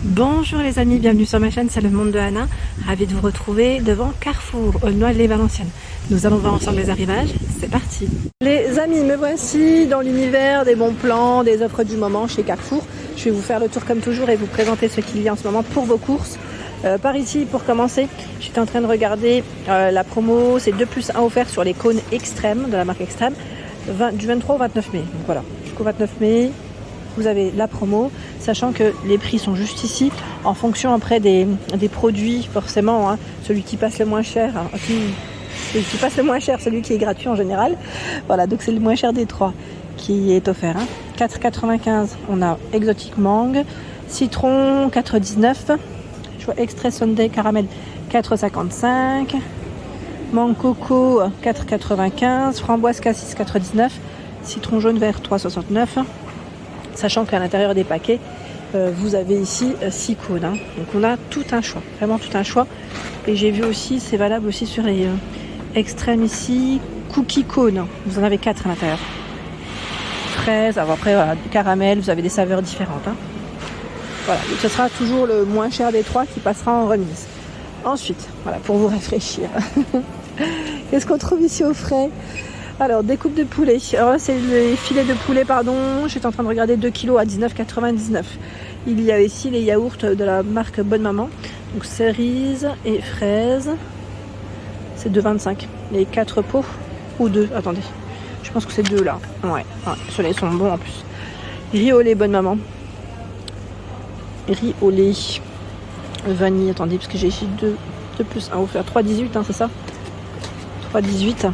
Bonjour les amis, bienvenue sur ma chaîne, c'est le monde de Anna. Ravi de vous retrouver devant Carrefour, Aulnoy-les-Valenciennes. Nous allons voir ensemble les arrivages, c'est parti. Les amis, me voici dans l'univers des bons plans, des offres du moment chez Carrefour. Je vais vous faire le tour comme toujours et vous présenter ce qu'il y a en ce moment pour vos courses. Par ici, pour commencer, j'étais en train de regarder la promo, c'est 2 plus 1 offert sur les cônes extrêmes, de la marque Extrême, du 23 au 29 mai. Donc voilà, jusqu'au 29 mai. Vous avez la promo, sachant que les prix sont juste ici, en fonction après des produits, forcément, hein, celui qui passe le moins cher, hein, celui qui passe le moins cher, celui qui est gratuit en général. Voilà, donc c'est le moins cher des trois qui est offert. Hein. 4,95, on a Exotic Mangue, Citron 4,19, je vois Extrait Sunday Caramel 4,55, Mangue Coco 4,95, Framboise Cassis 4,19, Citron Jaune Vert 3,69. Sachant qu'à l'intérieur des paquets, vous avez ici 6 cônes. Hein. Donc on a tout un choix, vraiment tout un choix. Et j'ai vu aussi, c'est valable aussi sur les extrêmes ici, cookie cônes. Vous en avez 4 à l'intérieur. Fraises, alors après voilà, du caramel, vous avez des saveurs différentes. Hein. Voilà, donc ce sera toujours le moins cher des trois qui passera en remise. Ensuite, voilà, pour vous réfléchir. Qu'est-ce qu'on trouve ici au frais ? Alors, découpe de poulet. Alors là, c'est les filets de poulet, pardon. J'étais en train de regarder 2 kg à 19,99. Il y a ici les yaourts de la marque Bonne Maman. Donc, cerises et fraises. C'est 2,25. Les 4 pots ou 2. Attendez. Je pense que c'est 2 là. Ouais. Ceux-là, ils sont bons en plus. Riz au lait Bonne Maman. Riz au lait. Vanille. Attendez, parce que j'ai ici 2 plus 1 offert. 3,18, hein, c'est ça ? 3,18.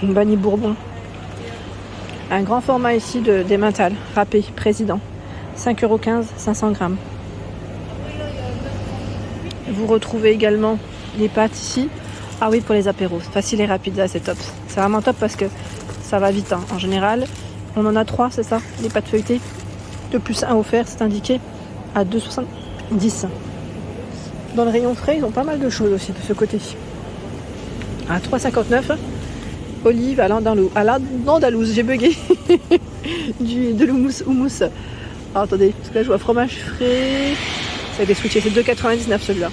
Vanille Bourbon. Un grand format ici d'emmental râpé, président. 5,15 €, 500 grammes. Vous retrouvez également les pâtes ici. Ah oui, pour les apéros. Facile et rapide, là, c'est top. C'est vraiment top parce que ça va vite. Hein. En général, on en a 3, c'est ça, les pâtes feuilletées. 2 plus 1 offert, c'est indiqué à 2,70 €. Dans le rayon frais, ils ont pas mal de choses aussi de ce côté. À 3,59 €. Olive à l'andalouse, j'ai bugué. De l'houmous. Alors attendez, parce que là je vois fromage frais. Ça a été switché, c'est 2,99 celui-là.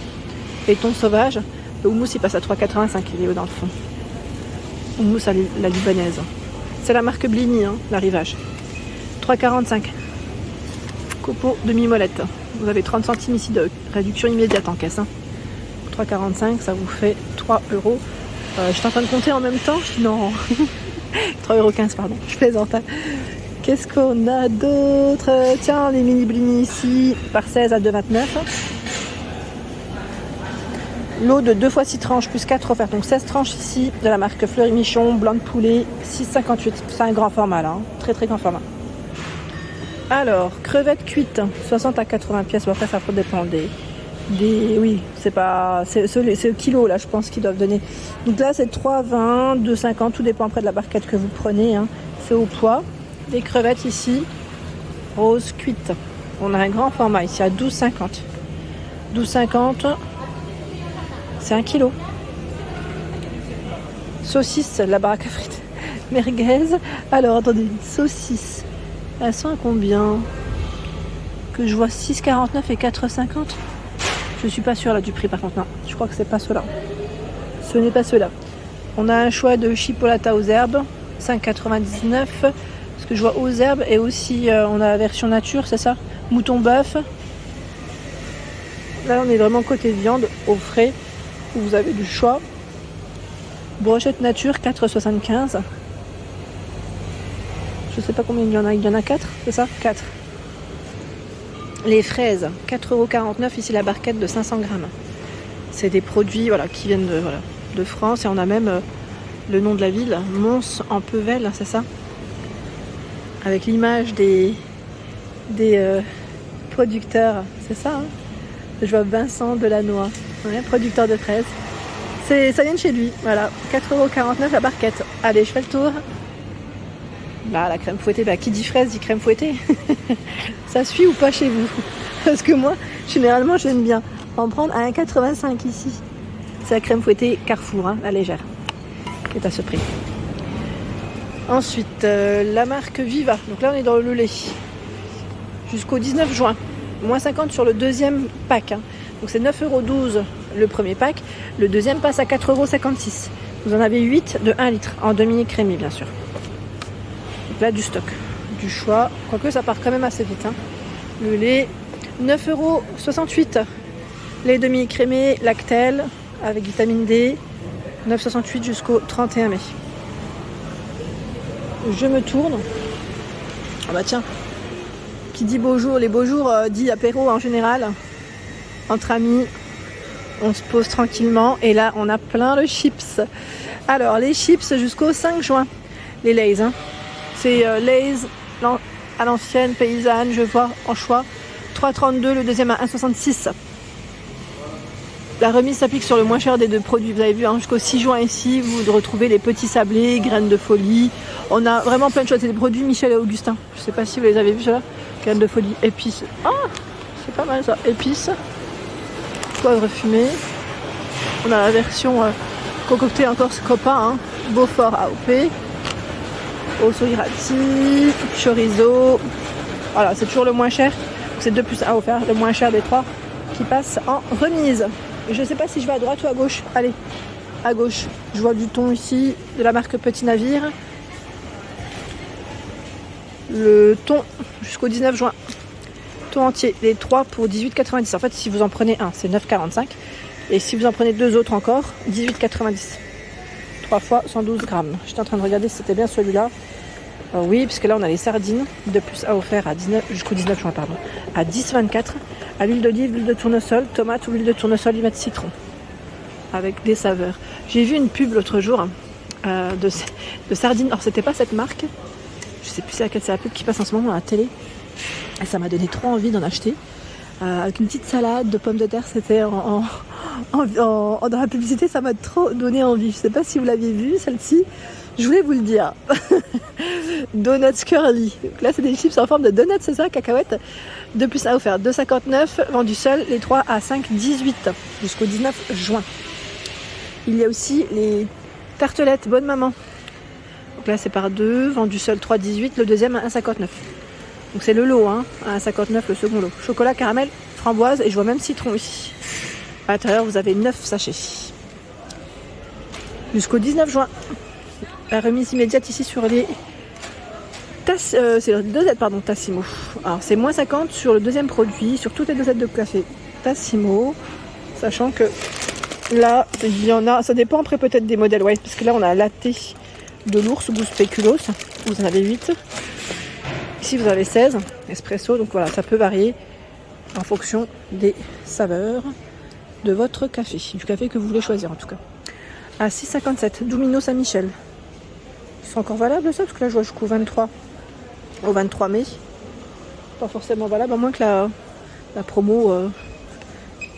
Et thon sauvage, le houmous il passe à 3,85, il est haut dans le fond. Houmous à la libanaise. C'est la marque Blini, hein, l'arrivage. 3,45. Copeaux demi-molette. Vous avez 30 centimes ici de réduction immédiate en caisse. Hein. 3,45, ça vous fait 3 €. J'étais en train de compter en même temps. Non. 3,15 €, pardon. Je plaisante. Hein. Qu'est-ce qu'on a d'autre ? Tiens, les mini blinis ici, par 16 à 2,29 €. Lot de 2 fois 6 tranches plus 4 offertes. Donc 16 tranches ici de la marque Fleury Michon, blanc de poulet, 6,58 €. C'est un grand format là. Hein. Très très grand format. Alors, crevettes cuites, 60 à 80 pièces. Bon, après, ça peut dépendre oui, c'est le kilo là, je pense qu'ils doivent donner. Donc là, c'est 3,20, 2,50, tout dépend après de la barquette que vous prenez. Hein. C'est au poids. Les crevettes ici, roses cuites. On a un grand format ici à 12,50. 12,50, c'est 1 kilo. Saucisse, la baraque à frites. Merguez. Alors, attendez, saucisses. Elles sont à combien ? Que je vois 6,49 et 4,50. Je suis pas sûre là du prix par contre, non. Je crois que c'est pas cela. Ce n'est pas cela. On a un choix de chipolata aux herbes, 5,99. Ce que je vois aux herbes et aussi on a la version nature, c'est ça ? Mouton bœuf. Là on est vraiment côté viande, au frais, où vous avez du choix. Brochette nature, 4,75. Je sais pas combien il y en a 4, c'est ça ? 4. Les fraises, 4,49 €, ici la barquette de 500 grammes. C'est des produits qui viennent de France et on a même le nom de la ville, Mons-en-Pevel, c'est ça ? Avec l'image des producteurs, c'est ça hein. Je vois Vincent Delannoy, producteur de fraises. Ça vient de chez lui, voilà, 4,49 € la barquette. Allez, je fais le tour. Là, la crème fouettée, qui dit fraise dit crème fouettée. Ça suit ou pas chez vous ? Parce que moi, généralement, j'aime bien en prendre à 1,85 € ici. C'est la crème fouettée Carrefour, hein, la légère, qui est à ce prix. Ensuite, la marque Viva. Donc là, on est dans le lait. Jusqu'au 19 juin. moins 50 sur le deuxième pack. Hein. Donc c'est 9,12 € le premier pack. Le deuxième passe à 4,56 €. Vous en avez 8 de 1 litre, en demi-écrémé bien sûr. Donc là du stock, du choix. Quoique ça part quand même assez vite. Hein. Le lait, 9,68 €. Lait demi-écrémé, Lactel, avec vitamine D. 9,68 € jusqu'au 31 mai. Je me tourne. Ah bah tiens, qui dit beau jour, les beaux jours dit apéro en général. Entre amis, on se pose tranquillement et là on a plein de chips. Alors les chips jusqu'au 5 juin. Les Lay's, hein. C'est Lay's à l'ancienne paysanne, je vois en choix. 3,32 €, le deuxième à 1,66 €. La remise s'applique sur le moins cher des deux produits. Vous avez vu, hein, jusqu'au 6 juin ici, vous retrouvez les petits sablés, graines de folie. On a vraiment plein de choses. C'est des produits Michel et Augustin. Je ne sais pas si vous les avez vus, ceux-là. Graines de folie, épices. Ah, c'est pas mal ça. Épices, poivre fumé. On a la version concoctée encore ce copain, hein. Beaufort AOP. Osso Irati, chorizo. Voilà, c'est toujours le moins cher. C'est 2 plus 1 offert, le moins cher des 3 qui passe en remise. Je ne sais pas si je vais à droite ou à gauche. Allez, à gauche. Je vois du thon ici, de la marque Petit Navire. Le thon jusqu'au 19 juin. Thon entier, les 3 pour 18,90 €. En fait, si vous en prenez un, c'est 9,45 €. Et si vous en prenez 2 autres encore, 18,90 €. 3 fois 112 grammes. J'étais en train de regarder si c'était bien celui-là. Oui, puisque là on a les sardines de plus à offert à 19, jusqu'au 19 juin, pardon, à 10,24 €. À l'huile d'olive, l'huile de tournesol, tomate ou l'huile de tournesol, limette citron. Avec des saveurs. J'ai vu une pub l'autre jour de sardines. Alors c'était pas cette marque. Je sais plus c'est laquelle, c'est la pub qui passe en ce moment à la télé. Et ça m'a donné trop envie d'en acheter. Avec une petite salade de pommes de terre, c'était dans la publicité, ça m'a trop donné envie. Je sais pas si vous l'aviez vue, celle-ci. Je voulais vous le dire. Donuts curly. Donc là, c'est des chips en forme de donuts, c'est ça, cacahuètes. 2 plus 1 offert, 2,59 €, vendu seul, les 3 à 5,18 € jusqu'au 19 juin. Il y a aussi les tartelettes Bonne Maman. Donc là, c'est par 2, vendu seul 3,18 €, le deuxième à 1,59 €. Donc c'est le lot, hein, à 1,59 € le second lot. Chocolat, caramel, framboise et je vois même citron ici. À l'intérieur, vous avez 9 sachets. Jusqu'au 19 juin. La remise immédiate ici sur les c'est le dosette, pardon, Tassimo. Alors c'est moins 50 sur le deuxième produit, sur toutes les dosettes de café Tassimo. Sachant que là, il y en a, ça dépend après peut-être des modèles, ouais, parce que là on a latte de l'ours, goût spéculoos, vous en avez 8. Ici vous avez 16, espresso, donc voilà, ça peut varier en fonction des saveurs de votre café, du café que vous voulez choisir en tout cas. À 6,57, Domino Saint-Michel. C'est encore valable ça, parce que là je vois jusqu'au 23, au 23 mai. Pas forcément valable, à moins que la promo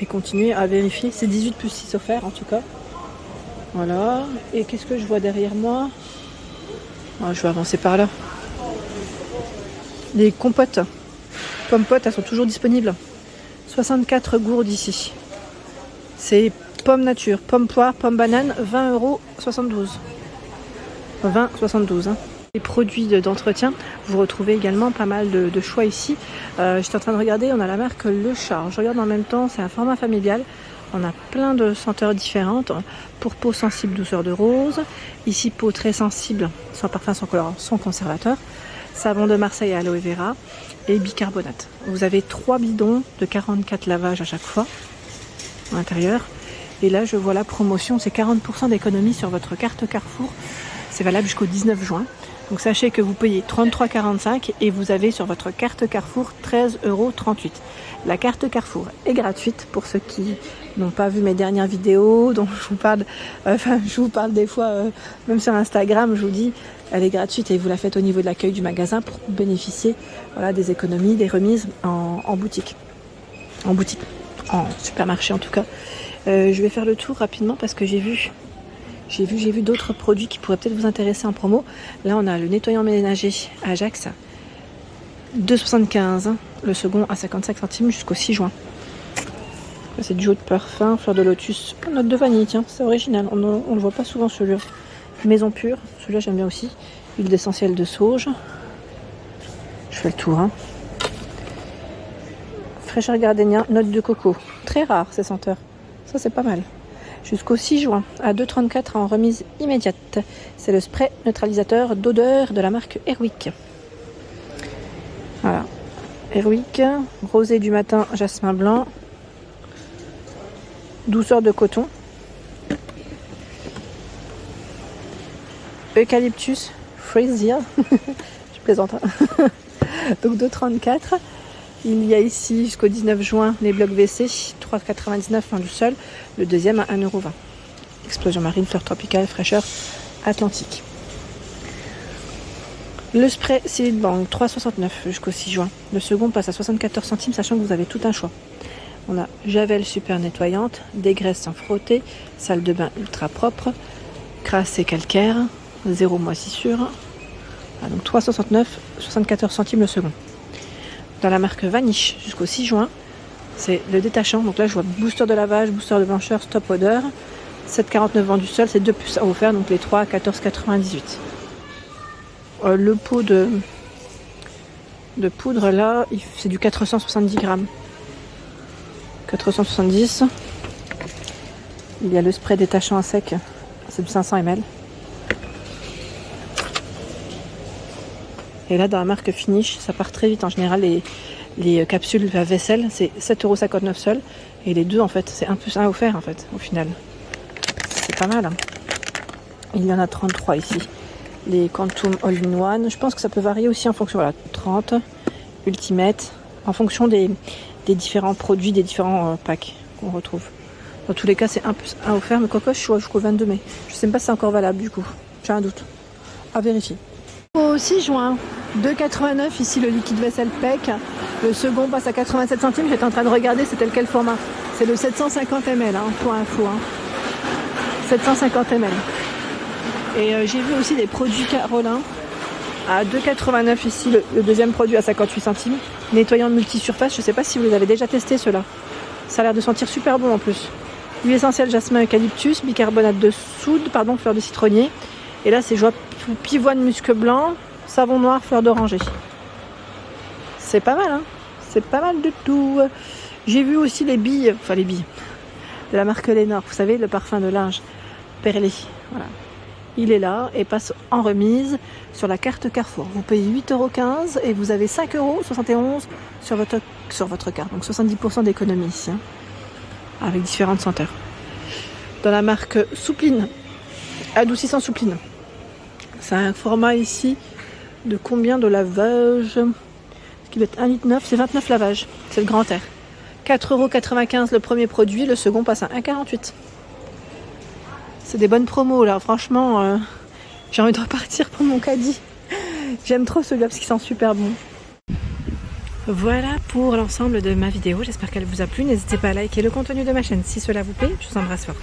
ait continué à vérifier. C'est 18 plus 6 offerts en tout cas. Voilà. Et qu'est-ce que je vois derrière moi? Je vais avancer par là. Les compotes. Pommes-potes, elles sont toujours disponibles. 64 gourdes ici. C'est pommes nature, pommes poire, pommes banane, 20,72 €. 20,72 €. Hein. Les produits d'entretien, vous retrouvez également pas mal de choix ici. J'étais en train de regarder, on a la marque Le Chat. Je regarde en même temps, c'est un format familial. On a plein de senteurs différentes. Pour peau sensible, douceur de rose. Ici, peau très sensible, sans parfum, sans colorant, sans conservateur. Savon de Marseille à aloe vera et bicarbonate. Vous avez 3 bidons de 44 lavages à chaque fois à l'intérieur. Et là, je vois la promotion, c'est 40% d'économie sur votre carte Carrefour. C'est valable jusqu'au 19 juin. Donc sachez que vous payez 33,45 € et vous avez sur votre carte Carrefour 13,38 €. La carte Carrefour est gratuite pour ceux qui n'ont pas vu mes dernières vidéos, dont je vous parle, je vous parle des fois, même sur Instagram, je vous dis, elle est gratuite et vous la faites au niveau de l'accueil du magasin pour bénéficier des économies, des remises en boutique. En supermarché en tout cas. Je vais faire le tour rapidement parce que j'ai vu d'autres produits qui pourraient peut-être vous intéresser en promo. Là, on a le nettoyant ménager Ajax, 2,75 €, le second à 55 centimes jusqu'au 6 juin. Là, c'est du eau de parfum, fleur de lotus, note de vanille, tiens, c'est original, on ne le voit pas souvent celui-là. Maison pure, celui-là j'aime bien aussi. Huile d'essentiel de sauge. Je fais le tour, hein. fraîcheur gardénia, note de coco. Très rare ces senteurs. Ça c'est pas mal. Jusqu'au 6 juin, à 2,34 en remise immédiate. C'est le spray neutralisateur d'odeur de la marque Airwick. Voilà. Airwick, rosé du matin, jasmin blanc. Douceur de coton. Eucalyptus Freesia. Je plaisante. Donc 2,34. Il y a ici jusqu'au 19 juin les blocs WC, 3,99 du sol. Le deuxième à 1,20 €. Explosion marine, fleurs tropicales, fraîcheur atlantique. Le spray Silid Bang, 3,69 jusqu'au 6 juin. Le second passe à 74 centimes, sachant que vous avez tout un choix. On a Javel super nettoyante, dégraisse sans frotter, salle de bain ultra propre, crasse et calcaire, 0 moisissure. Ah, donc 3,69, 74 centimes le second. Dans la marque Vanish jusqu'au 6 juin, c'est le détachant. Donc là, je vois booster de lavage, booster de blancheur, stop odeur. 7,49 vendus seul, c'est 2 puces à offert, donc les 3 à 14,98. Le pot de poudre là, c'est du 470 grammes. 470. Il y a le spray détachant à sec, c'est du 500 ml. Et là, dans la marque Finish, ça part très vite. En général, les capsules à vaisselle, c'est 7,59 € seul. Et les deux, en fait, c'est 1 plus 1 offert, en fait, au final. C'est pas mal. Hein. Il y en a 33 ici. Les Quantum All-in-One. Je pense que ça peut varier aussi en fonction, voilà, 30, Ultimate, en fonction des différents produits, des différents packs qu'on retrouve. Dans tous les cas, c'est 1 plus 1 offert. Mais Coco, je suis jusqu'au 22 mai. Je sais même pas si c'est encore valable, du coup. J'ai un doute. À vérifier. Au 6 juin, 2,89 ici le liquide vaisselle PEC. Le second passe à 87 centimes. J'étais en train de regarder c'était quel format. C'est le 750 ml hein, pour info. Hein. 750 ml. Et j'ai vu aussi des produits Carolin à 2,89 ici le deuxième produit à 58 centimes. Nettoyant multisurface. Je ne sais pas si vous les avez déjà testés ceux-là. Ça a l'air de sentir super bon en plus. Huile essentielle jasmin eucalyptus, bicarbonate de soude, fleur de citronnier. Et là c'est joie pivoine musc blanc, savon noir, fleur d'oranger. C'est pas mal, hein. C'est pas mal du tout. J'ai vu aussi les billes de la marque Lénore. Vous savez, le parfum de linge perlé. Voilà. Il est là et passe en remise sur la carte Carrefour. Vous payez 8,15 € et vous avez 5,71 € sur votre carte. Donc 70% d'économie ici, hein, avec différentes senteurs. Dans la marque Soupline, adoucissant Soupline. C'est un format ici de combien de lavage? Ce qui va être 1,9 litre, c'est 29 lavages. C'est le grand air. 4,95 € le premier produit, le second passe à 1,48 €. C'est des bonnes promos là, franchement, j'ai envie de repartir pour mon caddie. J'aime trop celui-là parce qu'il sent super bon. Voilà pour l'ensemble de ma vidéo, j'espère qu'elle vous a plu. N'hésitez pas à liker le contenu de ma chaîne si cela vous plaît. Je vous embrasse fort.